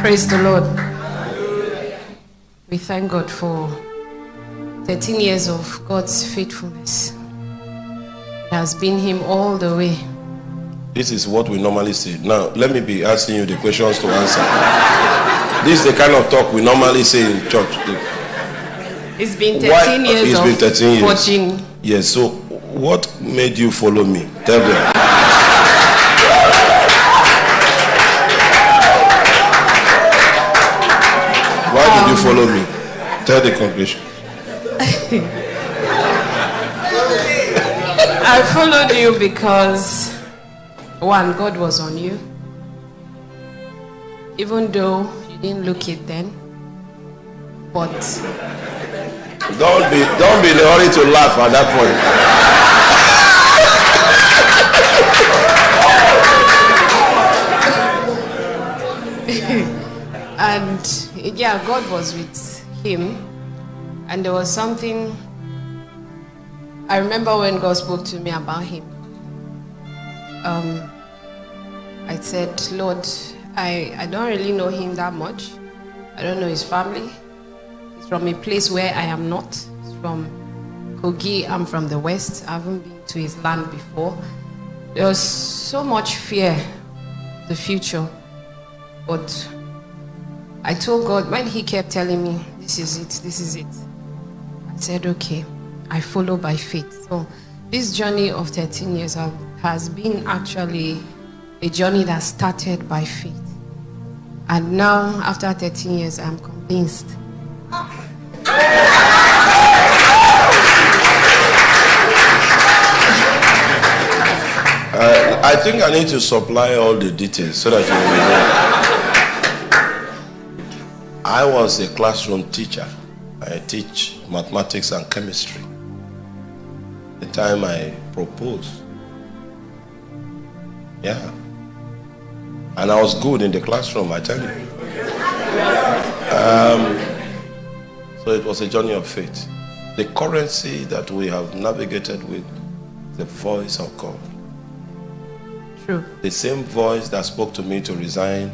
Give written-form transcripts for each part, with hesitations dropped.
Praise the Lord. We thank God for 13 years of God's faithfulness. It has been Him all the way. This is what we normally say. Now, let me be asking you the questions to answer. This is the kind of talk we normally say in church. It's been 13 years it's of been 13 years. watching. Yes, so what made you follow me? Tell them. Why did you follow me? Tell the congregation. I followed you because, one, God was on you. Even though you didn't look it then. But Don't be in a hurry to laugh at that point. And yeah, God was with him. And there was something, I remember when God spoke to me about him. I said, Lord, I don't really know him that much. I don't know his family. He's from a place where I am not. He's from Kogi. I'm from the West. I haven't been to his land before. There was so much fear, the future. But I told God, when he kept telling me, this is it, this is it. I said, okay, I follow by faith. So this journey of 13 years has been actually a journey that started by faith. And now, after 13 years, I'm convinced. I think I need to supply all the details so that you will know. I was a classroom teacher. I teach mathematics and chemistry. The time I proposed. Yeah. And I was good in the classroom, I tell you. So it was a journey of faith. The currency that we have navigated with, the voice of God. True. The same voice that spoke to me to resign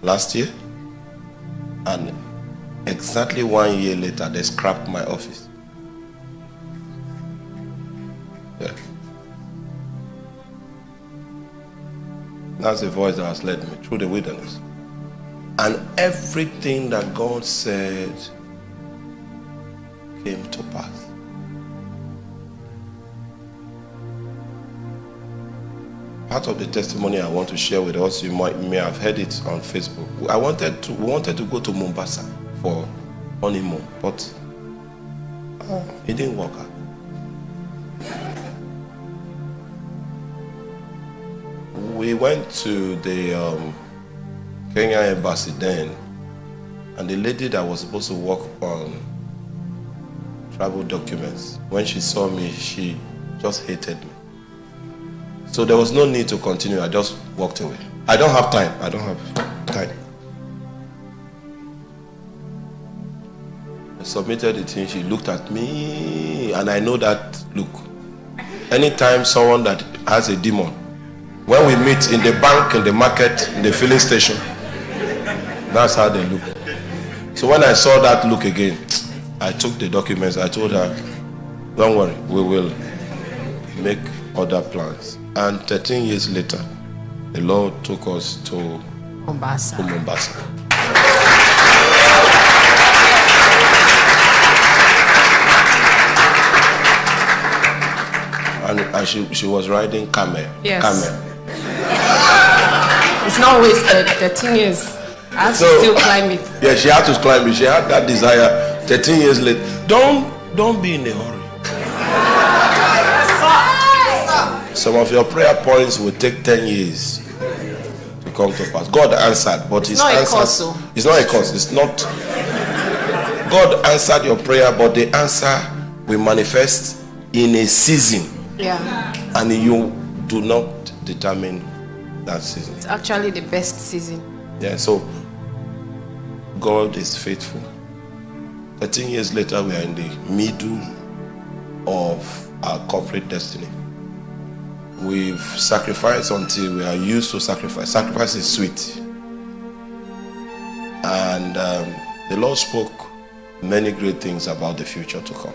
last year, and exactly 1 year later, they scrapped my office. Yeah. That's the voice that has led me through the wilderness. And everything that God said came to pass. Part of the testimony I want to share with us, you may have heard it on Facebook. We wanted to go to Mombasa for honeymoon, but it didn't work out. We went to the Kenya embassy then, and the lady that was supposed to work on travel documents, when she saw me, she just hated me. So there was no need to continue. I just walked away. I don't have time. I submitted the thing. She looked at me, and I know that look. Anytime someone that has a demon, when we meet in the bank, in the market, in the filling station, that's how they look. So when I saw that look again, I took the documents. I told her, don't worry, we will make other plans. And 13 years later, the Lord took us to Mombasa. And she was riding camel. Yes. Camel. It's not wasted. 13 years. I have to still climb it. Yeah, she had to climb it. She had that desire. 13 years later. Don't be in a hurry. Some of your prayer points will take 10 years to come to pass. God answered, but His answer. It's not a curse. It's not. God answered your prayer, but the answer will manifest in a season. Yeah. And you do not determine that season. It's actually the best season. Yeah, so God is faithful. 13 years later, we are in the middle of our corporate destiny. We've sacrificed until we are used to sacrifice. Sacrifice is sweet. And the Lord spoke many great things about the future to come.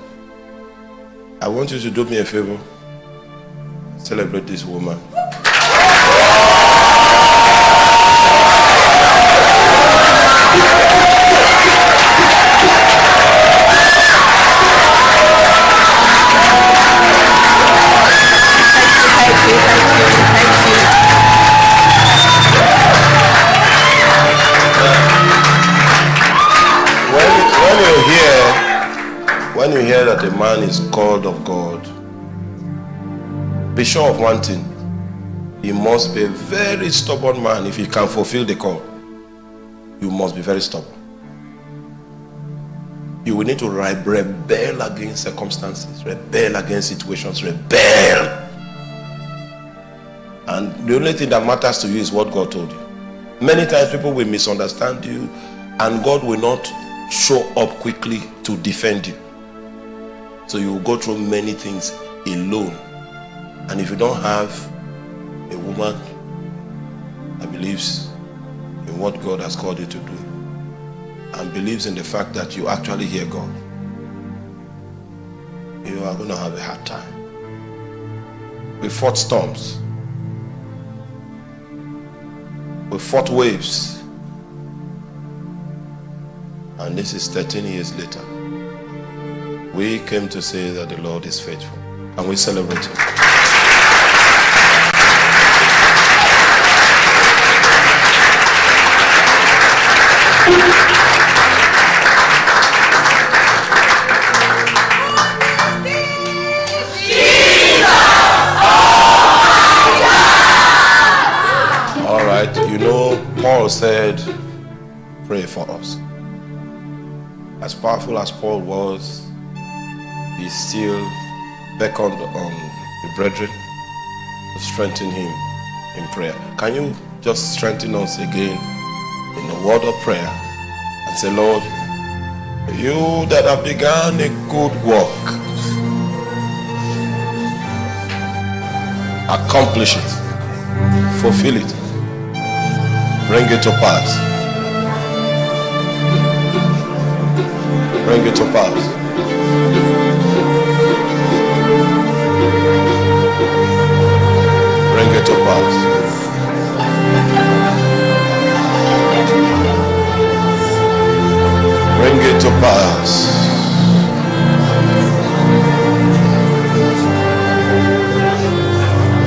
I want you to do me a favor. Celebrate this woman. When you hear that a man is called of God, be sure of one thing. He must be a very stubborn man if he can fulfill the call. You must be very stubborn. You will need to rebel against circumstances, rebel against situations, rebel. And the only thing that matters to you is what God told you. Many times people will misunderstand you, and God will not show up quickly to defend you. So you will go through many things alone. And if you don't have a woman that believes in what God has called you to do, and believes in the fact that you actually hear God, you are going to have a hard time. We fought storms. We fought waves. And this is 13 years later. We came to say that the Lord is faithful. And we celebrate Him. All right, you know, Paul said, pray for us. As powerful as Paul was, he still beckoned on the brethren to strengthen him in prayer. Can you just strengthen us again in a word of prayer and say, Lord, you that have begun a good work, accomplish it, fulfill it, bring it to pass. Bring it to pass. Bring it to pass. Bring it to pass.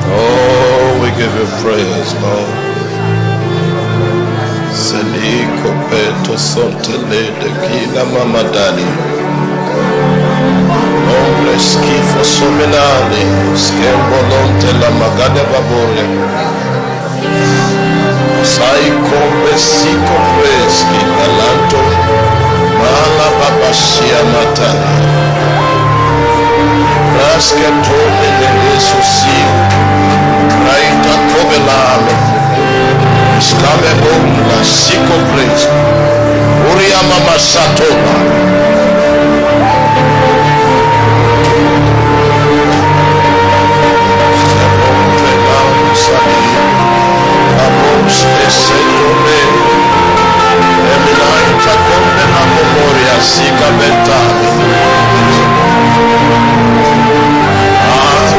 Oh, we give you praise, Lord. Seliko peto sontele de kila mamadani. Ombre schifo somenale, schembolonte la magade babore. Saiko besiko preski talanto, mala babashia matani. Raske tome de Jesusio, raita kovelalo. Skame bomba siko praise. Uria mama satoba. Abos esetome. Eminaita kombe na memoria sika mentale.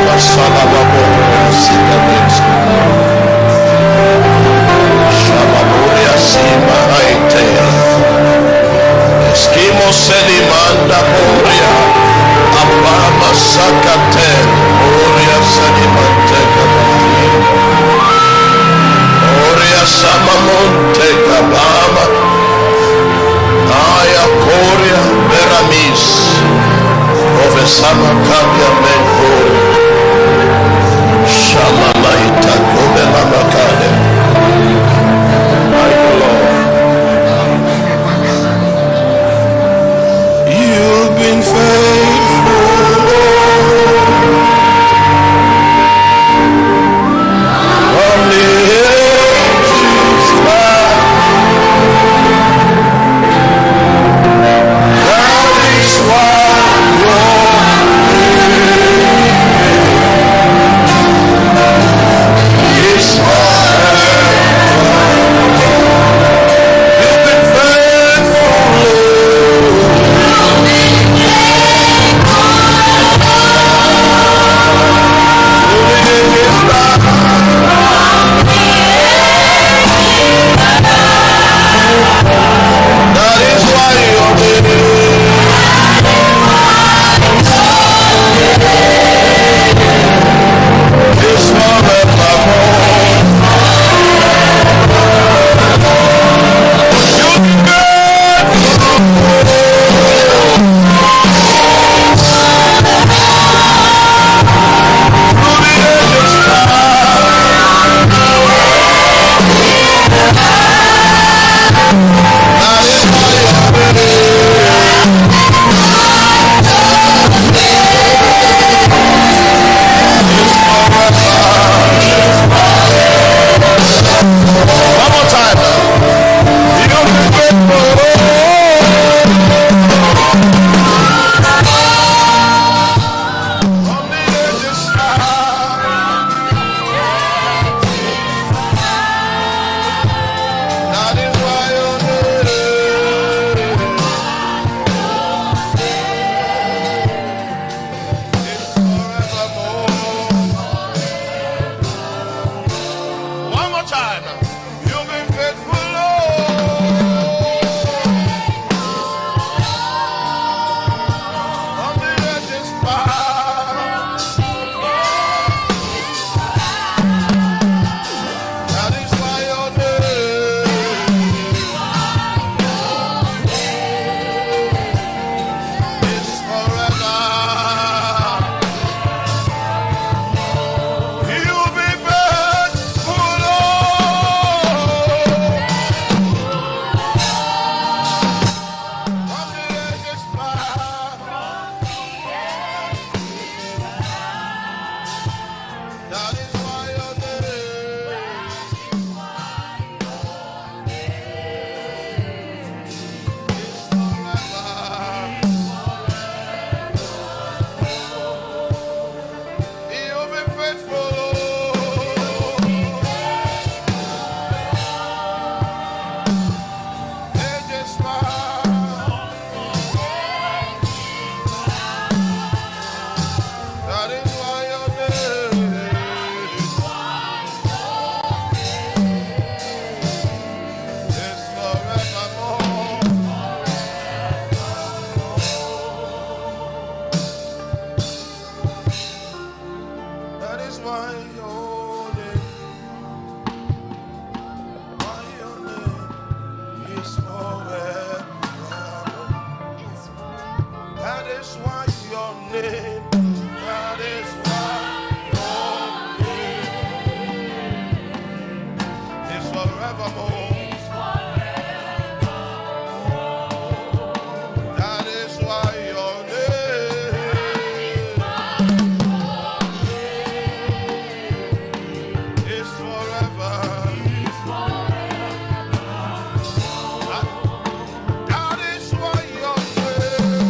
Basala babo sika mentale. Shababuria sima aitea. Eskimo se why your name is forever. That is why your name, that is why your name is forevermore. That is why your name is forever. That is why your name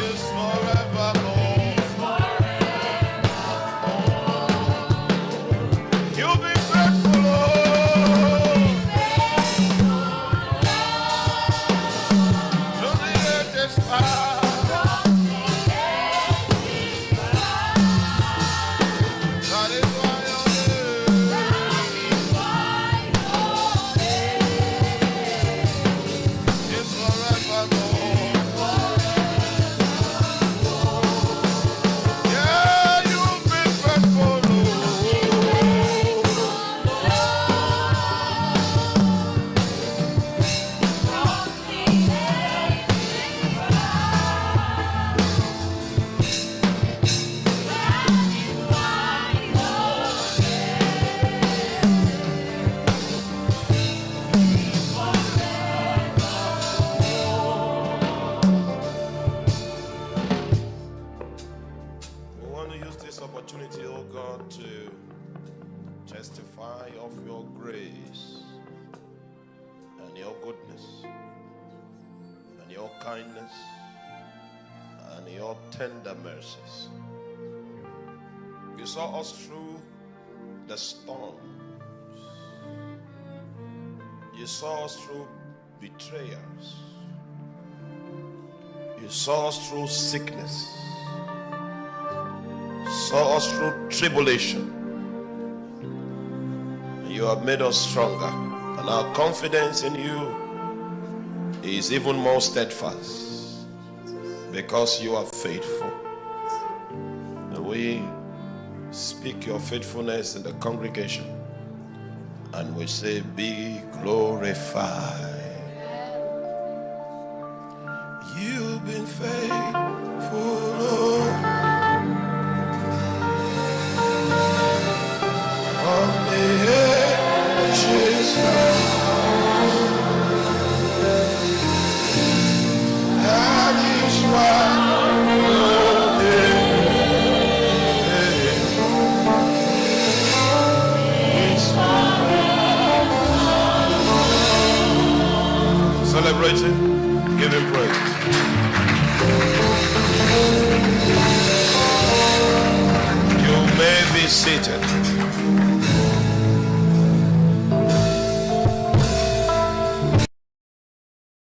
is forevermore. You'll be faithful, Lord, to the ages past. That is why your name is forevermore. Yeah, you've been faithful, Lord. We want to use this opportunity, oh God, to testify of your grace and your goodness and your kindness and your tender mercies. You saw us through the storms. You saw us through betrayals. You saw us through sickness. Saw us through tribulation. You have made us stronger, and our confidence in you is even more steadfast because you are faithful. And we speak your faithfulness in the congregation, and we say, be glorified. You've been faithful, Lord. From the ages that is why your name is forever. Celebrate him, give him praise. You may be seated.